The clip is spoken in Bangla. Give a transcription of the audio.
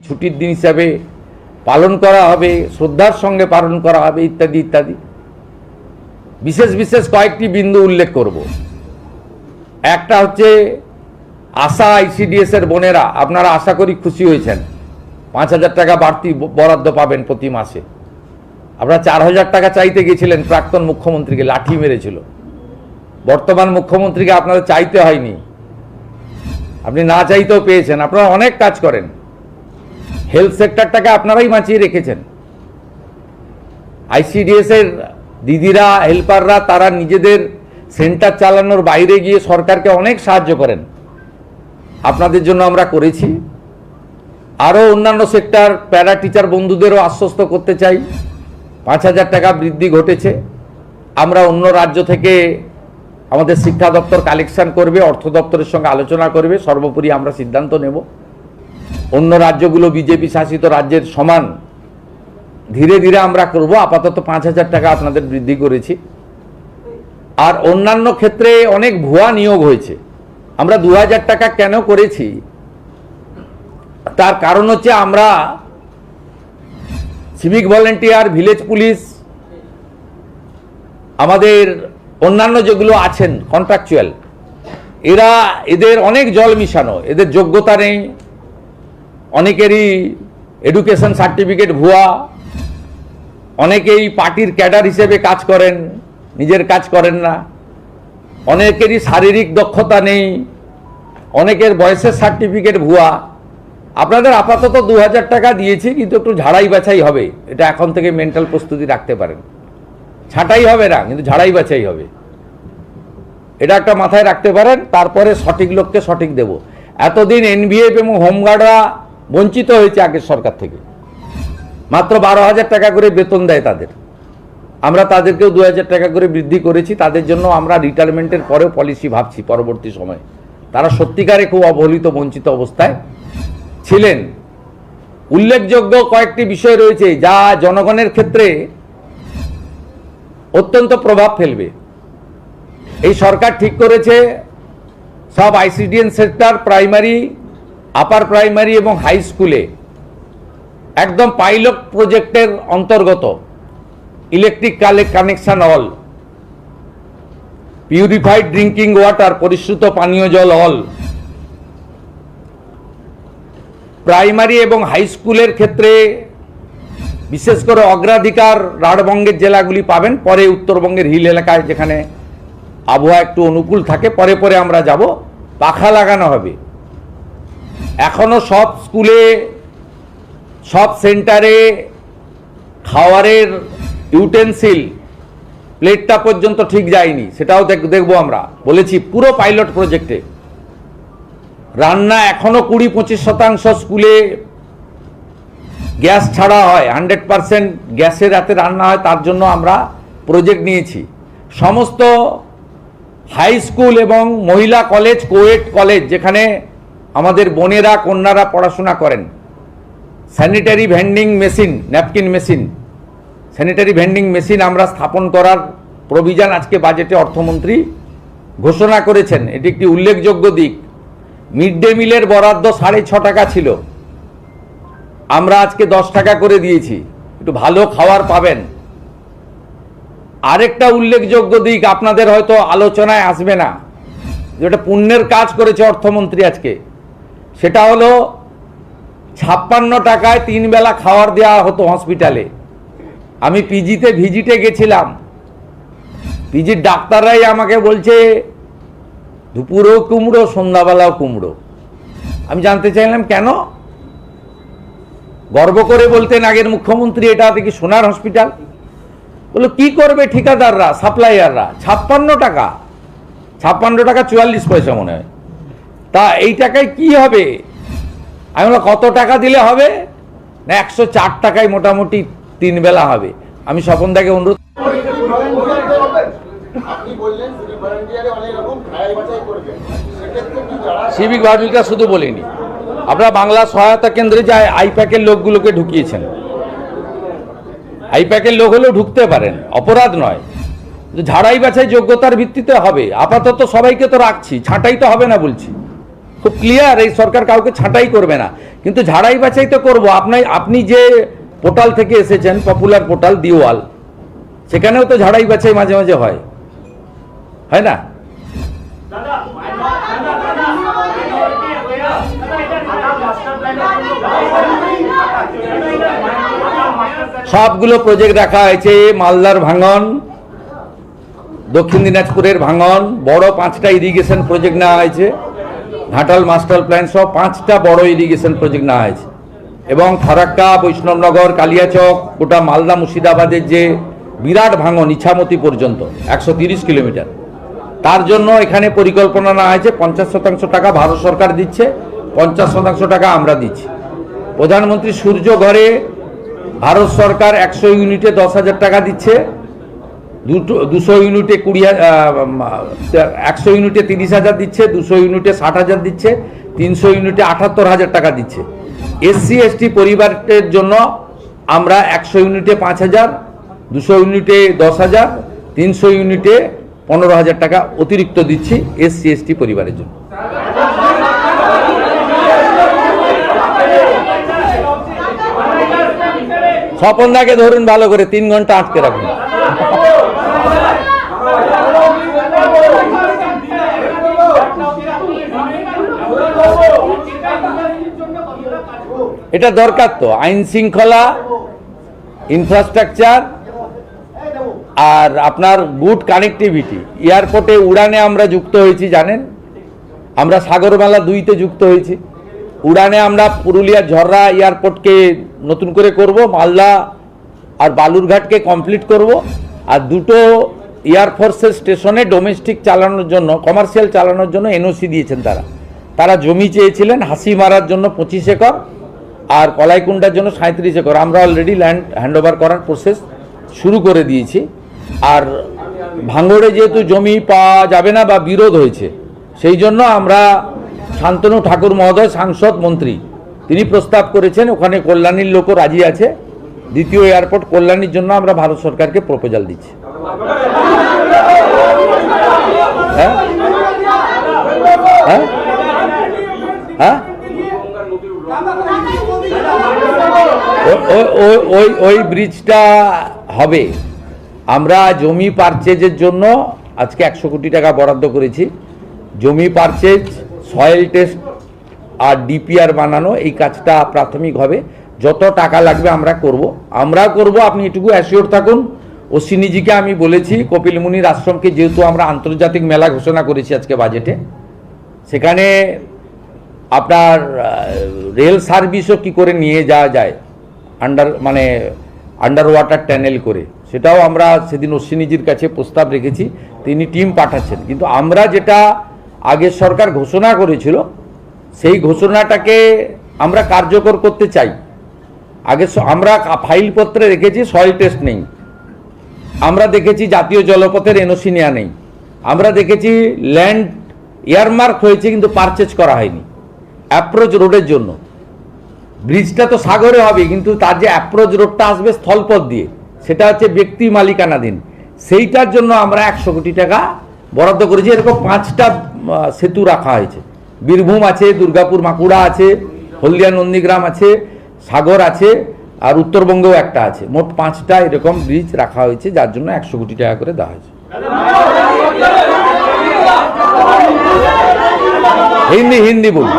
ছুটির দিন হিসাবে পালন করা হবে, শ্রদ্ধার সঙ্গে পালন করা হবে, ইত্যাদি ইত্যাদি। বিশেষ বিশেষ কয়েকটি বিন্দু উল্লেখ করব। একটা হচ্ছে আশা আইসিডিএস এর বোনেরা, আপনারা আশা করি খুশি হয়েছেন, 5,000 টাকা বাড়তি বরাদ্দ পাবেন প্রতি মাসে। আপনারা 4,000 টাকা চাইতে গেছিলেন, প্রাক্তন মুখ্যমন্ত্রীকে লাঠি মেরেছিল। বর্তমান মুখ্যমন্ত্রীকে আপনাদের চাইতে হয়নি, আপনি না চাইতেও পেয়েছেন। আপনারা অনেক কাজ করেন, হেলথ সেক্টরটাকে আপনারাই বাঁচিয়ে রেখেছেন। আইসিডিএস এর দিদিরা, হেল্পাররা, তারা নিজেদের সেন্টার চালানোর বাইরে গিয়ে সরকারকে অনেক সাহায্য করেন, আপনাদের জন্য আমরা করেছি। আরও অন্যান্য সেক্টর, প্যারা টিচার বন্ধুদেরও আশ্বস্ত করতে চাই, 5,000 টাকা বৃদ্ধি ঘটেছে। আমরা অন্য রাজ্য থেকে আমাদের শিক্ষা দপ্তর কালেকশন করবে, অর্থ দপ্তরের সঙ্গে আলোচনা করবে, সর্বোপরি আমরা সিদ্ধান্ত নেব। অন্য রাজ্যগুলো বিজেপি শাসিত রাজ্যের সমান ধীরে ধীরে আমরা করব। আপাতত 5,000 টাকা আপনাদের বৃদ্ধি করেছি। আর অন্যান্য ক্ষেত্রে অনেক ভুয়া নিয়োগ হয়েছে। আমরা 2,000 টাকা কেন করেছি, তার কারণ হচ্ছে আমরা সিভিক ভলেন্টিয়ার, ভিলেজ পুলিশ, আমাদের অন্যান্য যেগুলো আছেন কন্ট্রাকচুয়াল, এদের অনেক জল মিশানো, এদের যোগ্যতা নেই, অনেকেরই এডুকেশন সার্টিফিকেট ভুয়া, অনেকেই পার্টির ক্যাডার হিসেবে কাজ করেন, নিজের কাজ করেন না, অনেকেরই শারীরিক দক্ষতা নেই, অনেকের বয়সের সার্টিফিকেট ভুয়া। আপনাদের আপাতত 2,000 টাকা দিয়েছি, কিন্তু একটু ঝাড়াই বাছাই হবে। এটা এখন থেকে মেন্টাল প্রস্তুতি রাখতে পারেন। ছাঁটাই হবে না, কিন্তু ঝাড়াই বাছাই হবে, এটা একটা মাথায় রাখতে পারেন। তারপরে সঠিক লোককে সঠিক দেব। এতদিন এনভিএফ এবং হোমগার্ডরা বঞ্চিত হয়েছে আগের সরকার থেকে, মাত্র 12,000 টাকা করে বেতন দেয় তাদের। আমরা তাদেরকেও 2,000 টাকা করে বৃদ্ধি করেছি। তাদের জন্য আমরা রিটায়ারমেন্টের পরেও পলিসি ভাবছি পরবর্তী সময়ে। তারা সত্যিকারে খুব অবহেলিত, বঞ্চিত অবস্থায় ছিলেন। উল্লেখযোগ্য কয়েকটি বিষয় রয়েছে যা জনগণের ক্ষেত্রে অত্যন্ত প্রভাব ফেলবে। এই সরকার ঠিক করেছে সব ICDS sector, primary, upper primary এবং হাই স্কুলে একদম পাইলট প্রজেক্টের অন্তর্গত electric connection all, purified drinking water, পরিশ্রুত পানীয় জল অল, প্রাইমারি এবং হাই স্কুলের ক্ষেত্রে বিশেষ করে অগ্রাধিকার রাঢ়বঙ্গের জেলাগুলি পাবেন। পরে উত্তরবঙ্গের হিল এলাকায় যেখানে আবহাওয়া একটু অনুকূল থাকে, পরে পরে আমরা যাব। পাখা লাগানো হবে। এখনো সব স্কুলে, সব সেন্টারে খাওয়ারের ইউটেন্সিল, প্লেটটা পর্যন্ত ঠিক যায়নি, সেটাও দেখবো আমরা। বলেছি পুরো পাইলট প্রজেক্টে। রান্না এখনো 20-25% স্কুলে গ্যাস ছাড়া হয়, 100% গ্যাসের রাতে রান্না হয়, তার জন্য আমরা প্রজেক্ট নিয়েছি। সমস্ত হাই স্কুল এবং মহিলা কলেজ, কোয়েট কলেজ, যেখানে আমাদের বোনেরা, কন্যারা পড়াশোনা করেন, sanitary vending machine, napkin machine, sanitary vending machine আমরা স্থাপন করার প্রভিশন আজকে বাজেটে অর্থমন্ত্রী ঘোষণা করেছেন। এটি একটি উল্লেখযোগ্য দিক। মিড ডে মিলের বরাদ্দ 6.5 টাকা ছিল, আমরা আজকে 10 টাকা করে দিয়েছি, একটু ভালো খাবার পাবেন। আরেকটা উল্লেখযোগ্য দিক আপনাদের হয়তো আলোচনায় আসবে না, যেটা পুণ্যের কাজ করেছে অর্থমন্ত্রী আজকে, সেটা হলো 56 টাকায় 3 বেলা খাবার দেওয়া হতো হসপিটালে। আমি পিজিতে ভিজিটে গেছিলাম, পিজির ডাক্তাররাই আমাকে বলছে দুপুরেও কুমড়ো, সন্ধ্যাবেলাও কুমড়ো। আমি জানতে চাইলাম কেন? গর্ব করে বলতেন আগের মুখ্যমন্ত্রী, এটা দেখি সোনার হসপিটাল। বললো কি করবে ঠিকাদাররা, সাপ্লাইয়াররা? 56 টাকা, 56 টাকা 44 পয়সা মনে হয়। তা এই টাকায় কি হবে? আমি বললাম কত টাকা দিলে হবে? না 104 টাকায় মোটামুটি 3 বেলা হবে। আমি স্বপনদাকে অনুরোধ, সিভিক ভলেন্টিয়ার শুধু বলিনি, আপনারা বাংলা সহায়তা কেন্দ্রে যে আইপ্যাকের লোকগুলোকে ঢুকিয়েছেন, আইপ্যাকের লোক হলেও ঢুকতে পারেন, অপরাধ নয়। ঝাড়াই বাছাই যোগ্যতার ভিত্তিতে হবে। আপাতত সবাইকে তো রাখছি, ছাঁটাই তো হবে না বলছি। খুব ক্লিয়ার, এই সরকার কাউকে ছাঁটাই করবে না, কিন্তু ঝাড়াই বাছাই তো করবো। আপনি যে পোর্টাল থেকে এসেছেন, পপুলার পোর্টাল দিওয়াল, সেখানেও তো ঝাড়াই বাছাই মাঝে মাঝে হয় না? সবগুলো প্রজেক্ট রাখা হয়েছে। মালদার ভাঙন, দক্ষিণ দিনাজপুরের ভাঙন, বড় 5টা ইরিগেশন প্রজেক্ট নেওয়া হয়েছে। ঘাটাল মাস্টার প্ল্যান সহ 5টা বড় ইরিগেশন প্রজেক্ট নেওয়া হয়েছে। এবং ফারাক্কা, বৈষ্ণবনগর, কালিয়াচক, গোটা মালদা মুর্শিদাবাদের যে বিরাট ভাঙন ইছামতি পর্যন্ত 130 কিলোমিটার, তার জন্য এখানে পরিকল্পনা নেওয়া হয়েছে। 50% টাকা ভারত সরকার দিচ্ছে, 50% টাকা আমরা দিচ্ছি। প্রধানমন্ত্রী সূর্য ঘরে ভারত সরকার 100 ইউনিটে 10,000 টাকা দিচ্ছে, 200 ইউনিটে 100 ইউনিটে 30,000 দিচ্ছে, 200 ইউনিটে 60,000 দিচ্ছে, 300 ইউনিটে 78,000 টাকা দিচ্ছে। SC ST পরিবারের জন্য আমরা 100 ইউনিটে 5,000, 200 ইউনিটে 10,000, 300 ইউনিটে 15,000 টাকা অতিরিক্ত দিচ্ছি SC ST পরিবারের জন্য। স্বপনদাকে ধরুন ভালো করে, 3 ঘন্টা আটকে রাখুন। এটা দরকার তো, আইন শৃঙ্খলা, ইনফ্রাস্ট্রাকচার আর আপনার গুড কানেক্টিভিটি। এয়ারপোর্টে উড়ানে আমরা যুক্ত হয়েছি, জানেন, আমরা সাগরমালা 2তে যুক্ত হয়েছি। উড়ানে আমরা পুরুলিয়ার ঝররা এয়ারপোর্টকে নতুন করে করব, মালদা আর বালুরঘাটকে কমপ্লিট করব, আর 2টো এয়ারফোর্সের স্টেশনে ডোমেস্টিক চালানোর জন্য, কমার্শিয়াল চালানোর জন্য NOC দিয়েছেন। তারা জমি চেয়েছিলেন হাসিমারার জন্য 25 একর আর কলাইকুণ্ডার জন্য 37 একর। আমরা অলরেডি ল্যান্ড হ্যান্ডওভার করার প্রসেস শুরু করে দিয়েছি। আর ভাঙড়ে যেহেতু জমি পাওয়া যাবে না বা বিরোধ হয়েছে, সেই জন্য আমরা শান্তনু ঠাকুর মহোদয়, সাংসদ মন্ত্রী, তিনি প্রস্তাব করেছেন, ওখানে কল্যাণীর লোকও রাজি আছে। দ্বিতীয় এয়ারপোর্ট কল্যাণীর জন্য আমরা ভারত সরকারকে প্রপোজাল দিচ্ছি। হ্যাঁ হ্যাঁ হ্যাঁ ওই ব্রিজটা হবে। আমরা জমি পারচেজের জন্য আজকে 100 কোটি টাকা বরাদ্দ করেছি। জমি পারচেজ, সয়েল টেস্ট আর DPR বানানো, এই কাজটা প্রাথমিক হবে। যত টাকা লাগবে আমরা করব, আপনি এটুকু অ্যাসিওর থাকুন। অশ্বিনীজিকে আমি বলেছি, কপিল মুনির আশ্রমকে যেহেতু আমরা আন্তর্জাতিক মেলা ঘোষণা করেছি আজকে বাজেটে, সেখানে আপনার রেল সার্ভিসও কি করে নিয়ে যাওয়া যায় আন্ডার ওয়াটার ট্যানেল করে, সেটাও আমরা সেদিন অশ্বিনীজির কাছে প্রস্তাব রেখেছি। তিনি টিম পাঠাচ্ছেন। কিন্তু আমরা যেটা আগের সরকার ঘোষণা করেছিল, সেই ঘোষণাটাকে আমরা কার্যকর করতে চাই। আমরা ফাইলপত্রে রেখেছি সয়েল টেস্ট নেই, আমরা দেখেছি জাতীয় জলপথের NOC নেওয়া নেই, আমরা দেখেছি ল্যান্ড এয়ারমার্ক হয়েছে কিন্তু পারচেজ করা হয়নি অ্যাপ্রোচ রোডের জন্য। ব্রিজটা তো সাগরে হবে, কিন্তু তার যে অ্যাপ্রোচ রোডটা আসবে স্থলপথ দিয়ে, সেটা হচ্ছে ব্যক্তি মালিকানাধীন। সেইটার জন্য আমরা 100 কোটি টাকা বরাদ্দ করেছি। এরকম 5টা সেতু রাখা হয়েছে। বীরভূম আছে, দুর্গাপুর মাকুড়া আছে, হলদিয়া নন্দীগ্রাম আছে, সাগর আছে, আর উত্তরবঙ্গেও একটা আছে। মোট 5টা এরকম ব্রিজ রাখা হয়েছে, যার জন্য 100 কোটি টাকা করে দেওয়া হয়েছে। হিন্দি বলি।